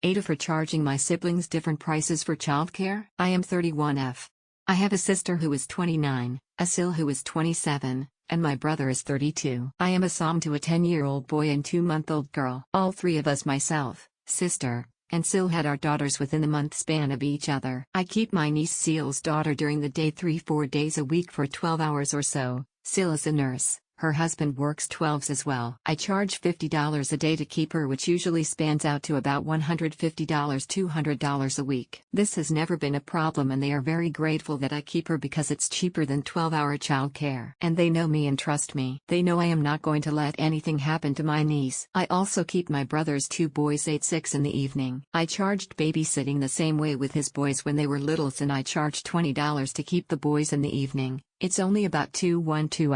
Ada for charging my siblings different prices for childcare. I am 31F. I have a sister who is 29, a Sil who is 27, and my brother is 32. I am a som to a 10-year-old boy and 2-month-old girl. All three of us, myself, sister, and Sil, had our daughters within the month span of each other. I keep my niece Sil's daughter during the day 3-4 days a week for 12 hours or so. Sil is a nurse. Her husband works 12s as well. I charge $50 a day to keep her, which usually spans out to about $150–200 a week. This has never been a problem, and they are very grateful that I keep her because it's cheaper than 12-hour childcare. And they know me and trust me. They know I am not going to let anything happen to my niece. I also keep my brother's two boys 8-6 in the evening. I charged babysitting the same way with his boys when they were littles, and I charged $20 to keep the boys in the evening. It's only about 2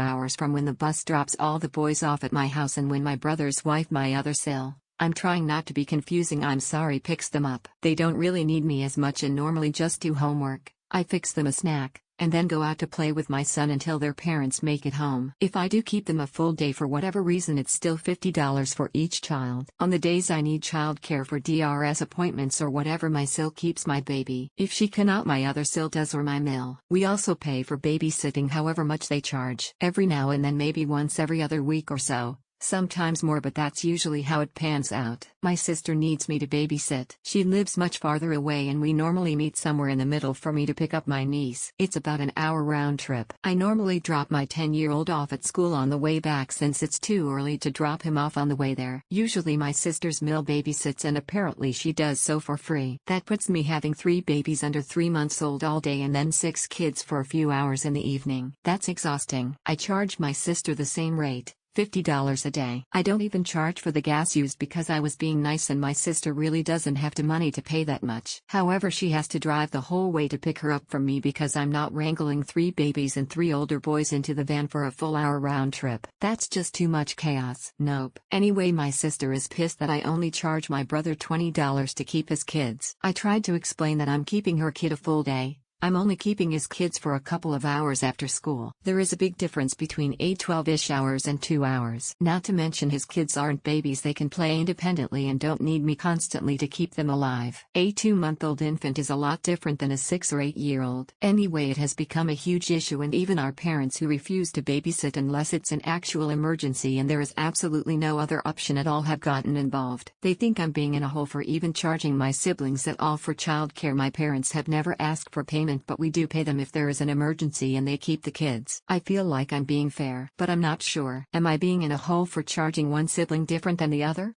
hours from when the bus drops all the boys off at my house and when my brother's wife, my other Sil, I'm trying not to be confusing, I'm sorry, picks them up. They don't really need me as much and normally just do homework. I fix them a snack, and then go out to play with my son until their parents make it home. If I do keep them a full day for whatever reason, it's still $50 for each child. On the days I need childcare for DRS appointments or whatever, my Sil keeps my baby. If she cannot, my other Sil does, or my Mill. We also pay for babysitting however much they charge. Every now and then, maybe once every other week or so. Sometimes more, but that's usually how it pans out. My sister needs me to babysit. She lives much farther away, and we normally meet somewhere in the middle for me to pick up my niece. It's about an hour round trip. I normally drop my 10-year-old off at school on the way back, since it's too early to drop him off on the way there. Usually my sister's Mill babysits, and apparently she does so for free. That puts me having 3 babies under 3 months old all day and then 6 kids for a few hours in the evening. That's exhausting. I charge my sister the same rate, $50 a day. I don't even charge for the gas used because I was being nice, and my sister really doesn't have the money to pay that much. However, she has to drive the whole way to pick her up from me because I'm not wrangling 3 babies and 3 older boys into the van for a full hour round trip. That's just too much chaos. Nope. Anyway, my sister is pissed that I only charge my brother $20 to keep his kids. I tried to explain that I'm keeping her kid a full day. I'm only keeping his kids for a couple of hours after school. There is a big difference between 8–12-ish hours and 2 hours. Not to mention his kids aren't babies, they can play independently and don't need me constantly to keep them alive. A 2-month-old infant is a lot different than a 6 or 8-year-old. Anyway, it has become a huge issue, and even our parents who refuse to babysit unless it's an actual emergency and there is absolutely no other option at all have gotten involved. They think I'm being in a hole for even charging my siblings at all for childcare. My parents have never asked for payment, but we do pay them if there is an emergency and they keep the kids. I feel like I'm being fair, but I'm not sure. Am I being in a hole for charging one sibling different than the other?